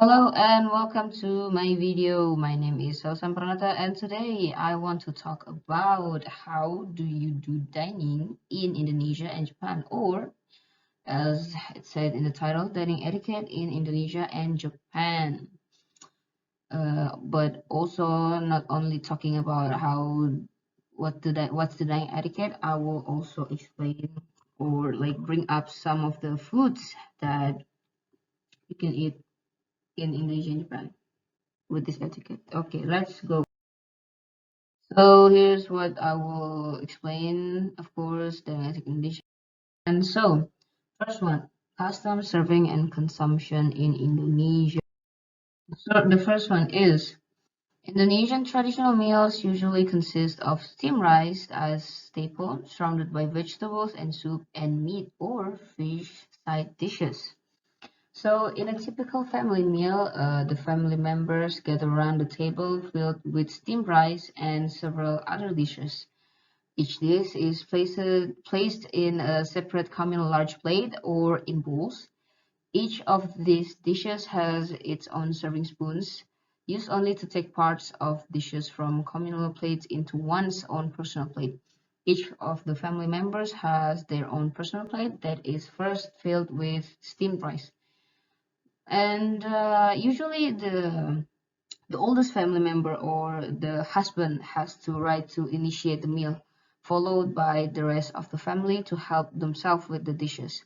Hello and welcome to my video. My name is Sausan Pranata and today I want to talk about how do you do dining in Indonesia and Japan, or as it said in the title, dining etiquette in Indonesia and Japan. But also not only talking about what's the dining etiquette, I will also explain or like bring up some of the foods that you can eat in Indonesia and Japan with this etiquette. Okay, let's go. So here's what I will explain, of course, the etiquette condition. And so, first one, custom serving and consumption in Indonesia. So the first one is Indonesian traditional meals usually consist of steamed rice as staple, surrounded by vegetables and soup and meat or fish side dishes. So, in a typical family meal, the family members gather around the table filled with steamed rice and several other dishes. Each dish is placed in a separate communal large plate or in bowls. Each of these dishes has its own serving spoons, used only to take parts of dishes from communal plates into one's own personal plate. Each of the family members has their own personal plate that is first filled with steamed rice. And usually the oldest family member or the husband has to right to initiate the meal, followed by the rest of the family to help themselves with the dishes.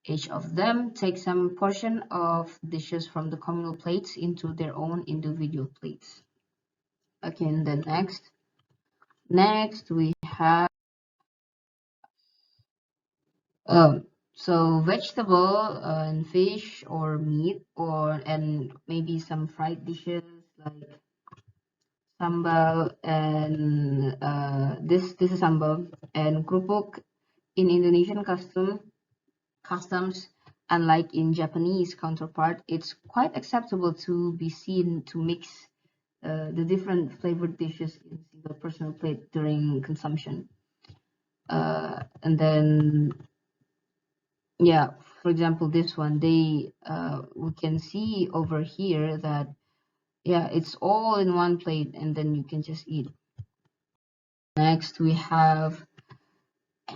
Each of them takes some portion of dishes from the communal plates into their own individual plates. Okay, and then next we have so vegetable and fish or meat or and maybe some fried dishes like sambal and this is sambal and kerupuk in Indonesian customs. Unlike in Japanese counterpart, it's quite acceptable to be seen to mix the different flavored dishes in single personal plate during consumption. And then yeah, for example, this one we can see over here that yeah, it's all in one plate and then you can just eat. Next, we have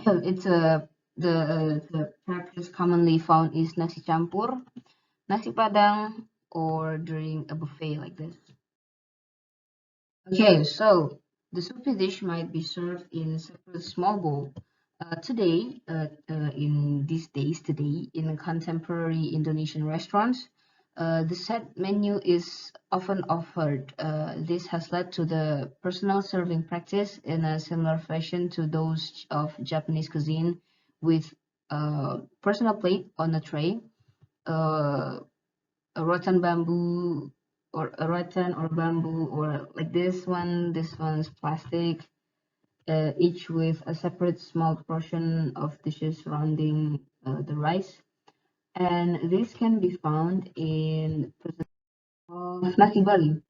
it's a the practice commonly found is nasi campur, nasi padang, or during a buffet like this. Okay, so the soupy dish might be served in separate small bowl. In these days, today, in contemporary Indonesian restaurants, the set menu is often offered. This has led to the personal serving practice in a similar fashion to those of Japanese cuisine, with a personal plate on a tray, uh, a rotten bamboo or a rattan or bamboo or like this one's plastic, each with a separate small portion of dishes surrounding the rice. And this can be found in nasi Bali.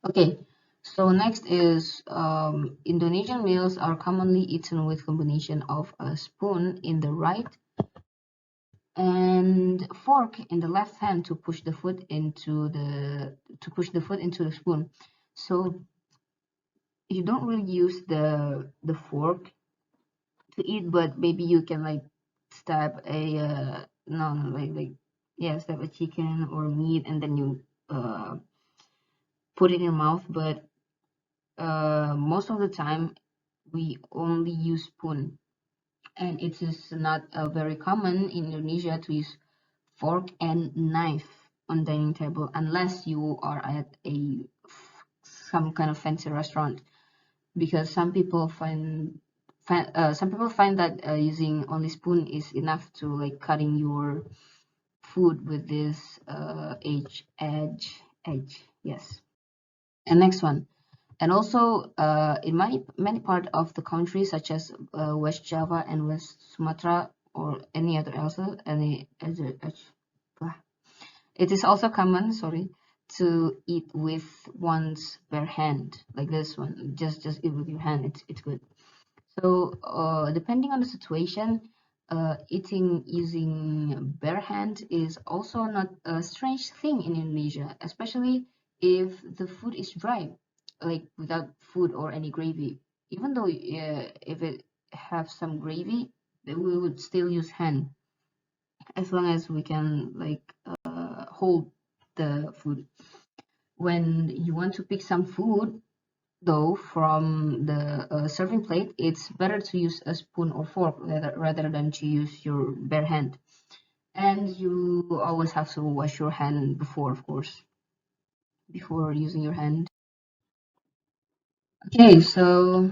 Okay, so next is Indonesian meals are commonly eaten with combination of a spoon in the right and fork in the left hand to push the food into the spoon. So you don't really use the fork to eat, but maybe you can like stab a no no like yeah, stab a chicken or meat and then you put it in your mouth. But most of the time we only use spoon, and it is not very common in Indonesia to use fork and knife on dining table unless you are at some kind of fancy restaurant, because some people find that using only spoon is enough to like cutting your food with this edge, yes. And next one, and also in many part of the country such as West Java and West Sumatra or any other it is also common, sorry, to eat with one's bare hand, like this one. Just eat with your hand. It's good. So depending on the situation, eating using bare hand is also not a strange thing in Indonesia, especially if the food is dry, like without food or any gravy. Even though if it have some gravy, then we would still use hand as long as we can like hold the food. When you want to pick some food though from the serving plate, it's better to use a spoon or fork rather than to use your bare hand. And you always have to wash your hand before, of course, before using your hand. Okay, so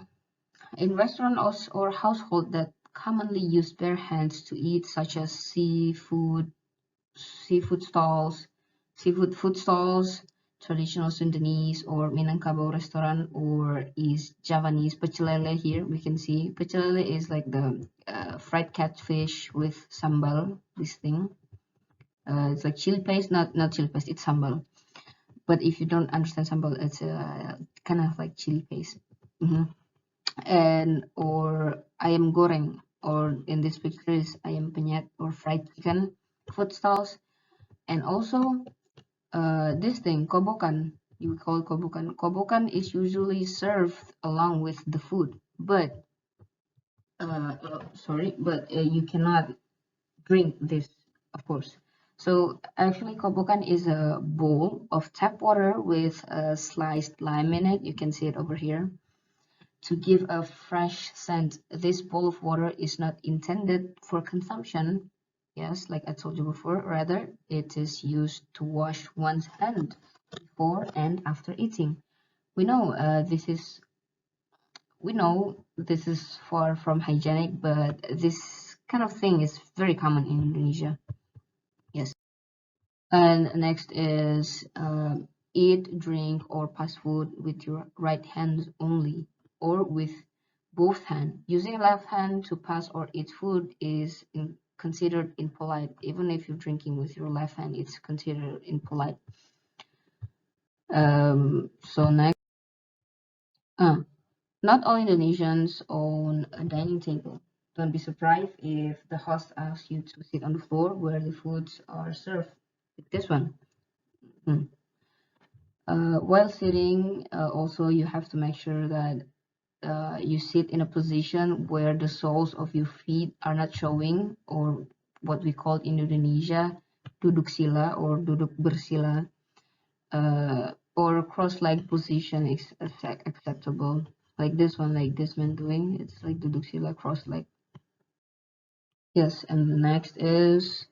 in restaurants or household that commonly use bare hands to eat, such as seafood stalls, seafood food stalls, traditional Sundanese or Minangkabau restaurant, or is Javanese pecel lele. Here we can see pecel lele is like the fried catfish with sambal. This thing, it's like chili paste, not chili paste. It's sambal. But if you don't understand sambal, it's kind of like chili paste. Mhm. And or ayam goreng, or in this picture is ayam penyet or fried chicken food stalls, and also this thing, kobokan, you call it kobokan. Kobokan is usually served along with the food, but you cannot drink this, of course. So actually, kobokan is a bowl of tap water with a sliced lime in it. You can see it over here. To give a fresh scent, this bowl of water is not intended for consumption. Yes, like I told you before, rather it is used to wash one's hand before and after eating. We know this is far from hygienic, but this kind of thing is very common in Indonesia. Yes. And next is eat, drink, or pass food with your right hand only, or with both hands. Using left hand to pass or eat food is considered impolite. Even if you're drinking with your left hand, it's considered impolite. So next, not all Indonesians own a dining table. Don't be surprised if the host asks you to sit on the floor where the foods are served. Like this one. Hmm. While sitting, also you have to make sure that you sit in a position where the soles of your feet are not showing, or what we call in Indonesia duduk sila or duduk bersila, or cross-leg position is acceptable. Like this one, like this man doing, it's like duduk sila cross-leg. Yes, and the next is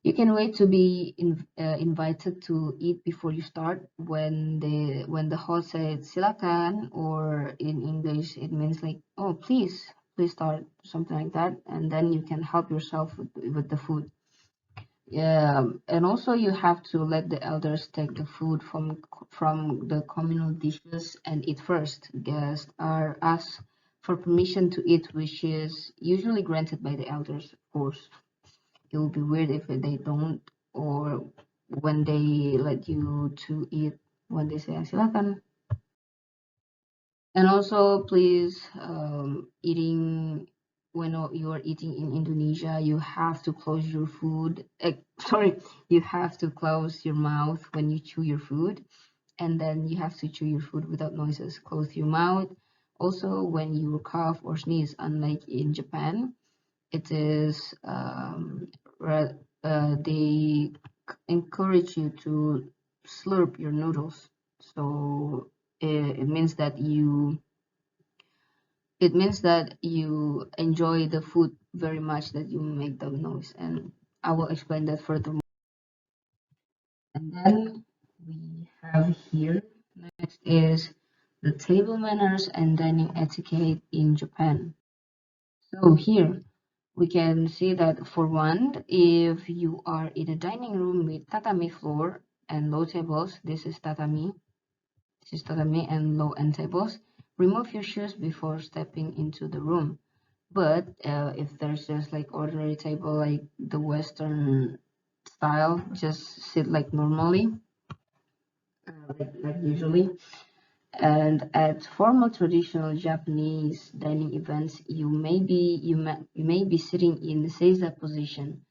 you can wait to be invited to eat before you start. When the host said silakan, or in English it means like, oh, please start, something like that, and then you can help yourself with the food. Yeah, and also you have to let the elders take the food from the communal dishes and eat first. Guests are asked for permission to eat, which is usually granted by the elders, of course. It will be weird if they don't, or when they let you to eat, when they say silakan. And also, please, eating when you are eating in Indonesia, you have to close your food. Sorry, you have to close your mouth when you chew your food, and then you have to chew your food without noises. Close your mouth. Also, when you cough or sneeze, unlike in Japan, it is they encourage you to slurp your noodles. So it means that you enjoy the food very much, that you make the noise, and I will explain that further. And then we have here, next is the table manners and dining etiquette in Japan. So here we can see that, for one, if you are in a dining room with tatami floor and low tables, this is tatami and low end tables, remove your shoes before stepping into the room. But if there's just like ordinary table, like the Western style, just sit like normally, like usually. And at formal traditional Japanese dining events, you may be sitting in seiza position.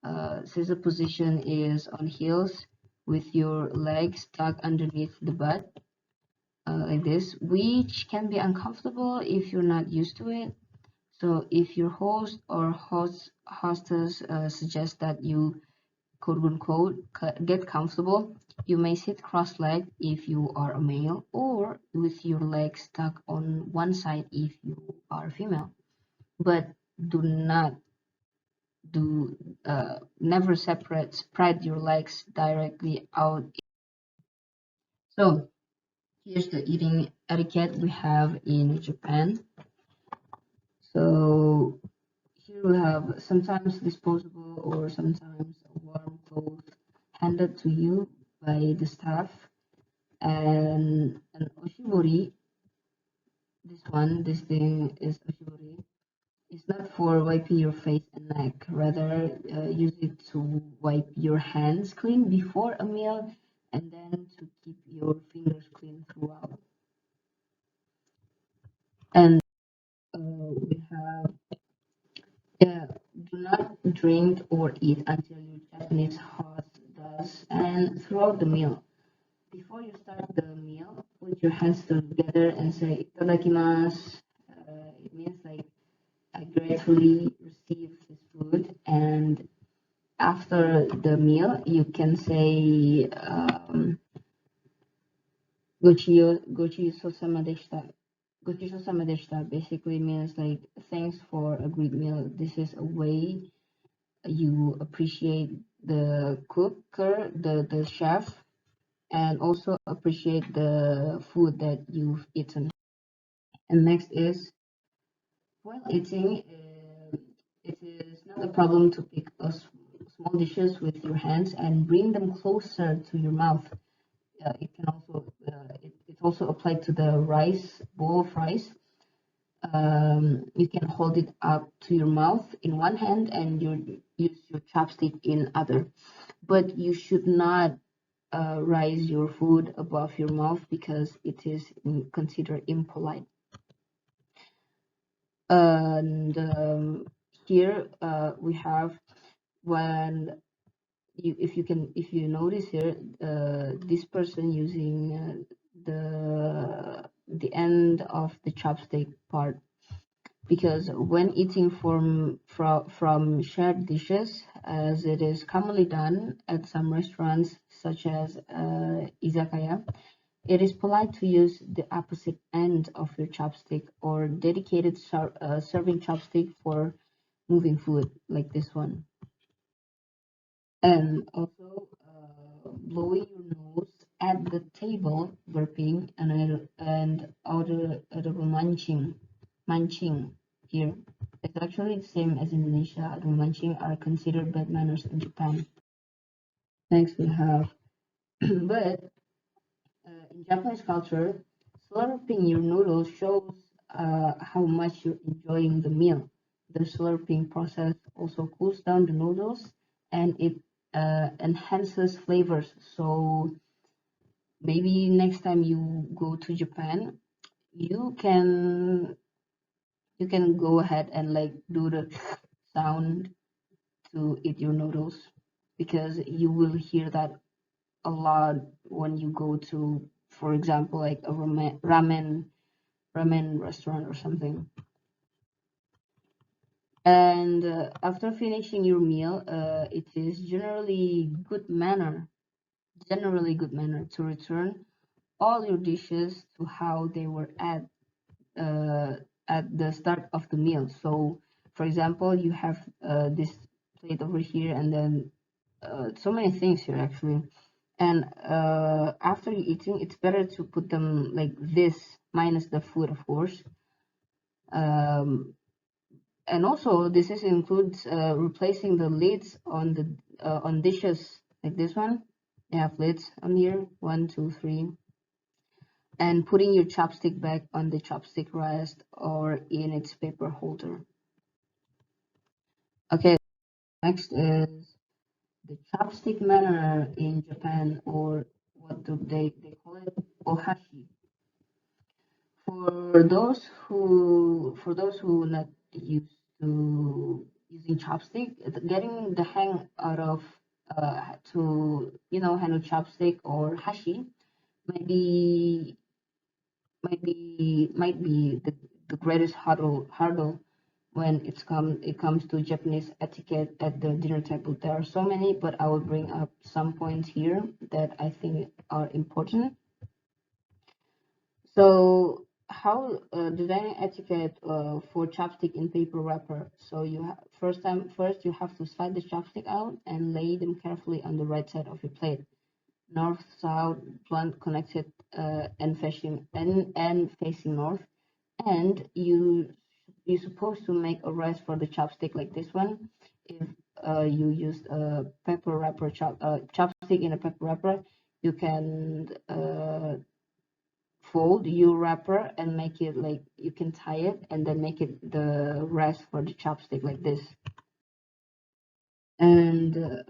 Seiza position is on heels with your legs stuck underneath the butt, like this, which can be uncomfortable if you're not used to it. So if your host or hostess suggests that you quote unquote get comfortable, you may sit cross-legged if you are a male, or with your legs stuck on one side if you are female. But do not do never spread your legs directly out. So here's the eating etiquette we have in Japan. So here we have sometimes disposable or sometimes a warm cloth handed to you by the staff, and an oshibori. This thing is oshibori. It's not for wiping your face and neck. Rather, use it to wipe your hands clean before a meal, and then to keep your fingers clean throughout. And we have do not drink or eat until your Japanese host does, and throughout the meal. Before you start the meal, put your hands together and say "itadakimasu." It means like I gratefully receive this food, and after the meal, you can say "gochisousama deshita." Gochisousama deshita basically means like thanks for a great meal. This is a way you appreciate the cooker, the chef, and also appreciate the food that you've eaten. And next is, while eating, it is not a problem to pick small dishes with your hands and bring them closer to your mouth. It also applied to the rice bowl of rice. You can hold it up to your mouth in one hand and you use your chopstick in other. But you should not raise your food above your mouth because it is considered impolite. And here we have when if you notice here, this person using the end of the chopstick part, because when eating from shared dishes, as it is commonly done at some restaurants such as izakaya, it is polite to use the opposite end of your chopstick or dedicated serving chopstick for moving food, like this one. And also blowing your nose at the table, burping, and audible munching here. It's actually the same as Indonesia. Audible munching are considered bad manners in Japan. Next we have, but in Japanese culture, slurping your noodles shows how much you're enjoying the meal. The slurping process also cools down the noodles and it enhances flavors. So maybe next time you go to Japan, you can you can go ahead and like do the sound to eat your noodles, because you will hear that a lot when you go to, for example, like a ramen restaurant or something. And after finishing your meal, it is generally good manner to return all your dishes to how they were uh, at the start of the meal. So, for example, you have this plate over here, and then so many things here actually. And after you eating, it's better to put them like this, minus the food, of course. Um, and also, this is includes replacing the lids on dishes like this one. You have lids on here, one, two, three, and putting your chopstick back on the chopstick rest or in its paper holder. Okay, next is the chopstick manner in Japan, or what do they call it? Ohashi. For those who not used to using chopstick, getting the hang out of to handle chopstick or hashi might be might be the greatest hurdle when it comes to Japanese etiquette at the dinner table. There are so many, but I will bring up some points here that I think are important. So, how the dining etiquette for chopstick in paper wrapper? So first you have to slide the chopstick out and lay them carefully on the right side of your plate, north, south, blunt connected, and facing north. And you're supposed to make a rest for the chopstick like this one. If you used a pepper wrapper chopstick in a pepper wrapper, you can fold your wrapper and make it like you can tie it and then make it the rest for the chopstick like this. And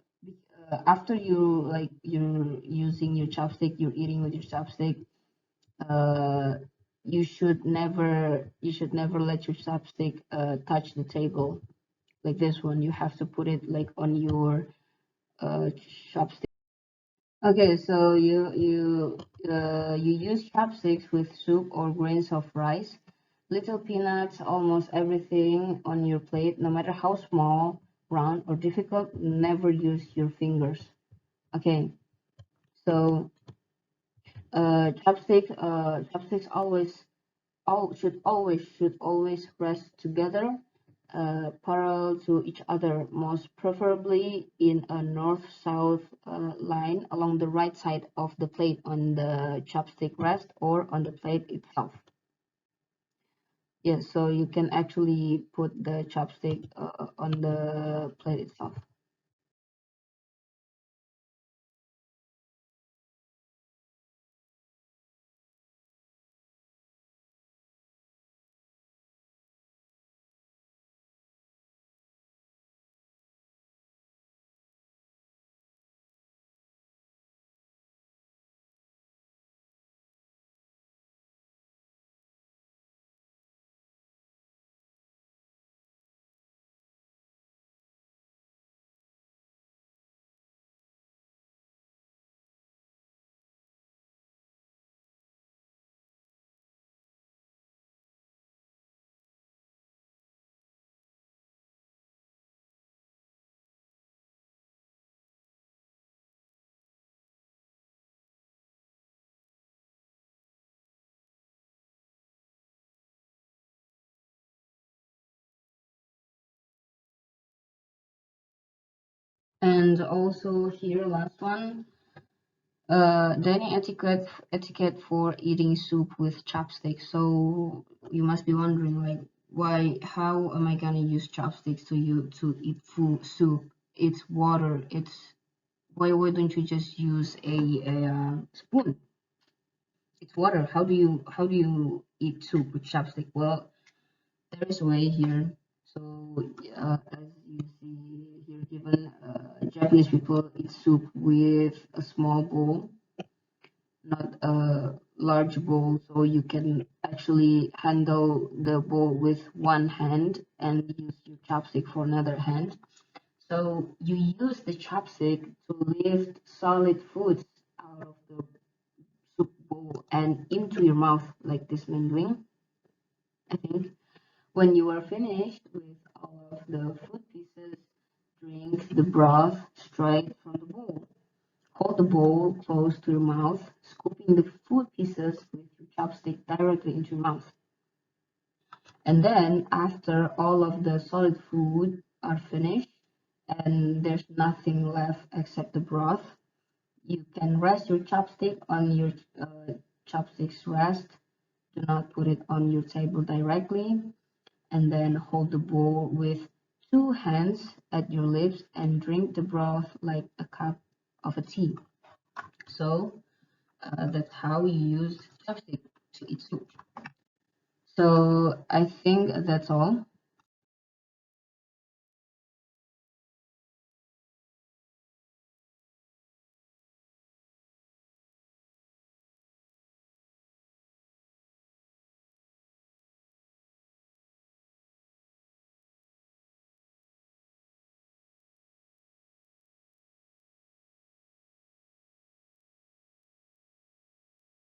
after you're using your chopstick, you're eating with your chopstick. Uh, you should never let your chopstick touch the table like this one. You have to put it like on your chopstick. Okay, so you use chopsticks with soup or grains of rice, little peanuts, almost everything on your plate, no matter how small, round, or difficult. Never use your fingers. Okay, so chopsticks should always rest together, parallel to each other, most preferably in a north-south line along the right side of the plate on the chopstick rest or on the plate itself. Yes, so you can actually put the chopstick on the plate itself. And also here, last one, dining etiquette for eating soup with chopsticks. So you must be wondering like how am I gonna use chopsticks to eat food soup? It's water. Why don't you just use a spoon? It's water. How do you eat soup with chopstick? Well, there is a way here. So as you see here, given Japanese people eat soup with a small bowl, not a large bowl, so you can actually handle the bowl with one hand and use your chopstick for another hand. So you use the chopstick to lift solid foods out of the soup bowl and into your mouth like this man doing, I think. When you are finished with all of the food pieces, drink the broth straight from the bowl. Hold the bowl close to your mouth, scooping the food pieces with your chopstick directly into your mouth. And then, after all of the solid food are finished and there's nothing left except the broth, you can rest your chopstick on your chopstick's rest. Do not put it on your table directly. And then hold the bowl with two hands at your lips and drink the broth like a cup of a tea. So that's how you use chopstick to eat soup. So I think that's all.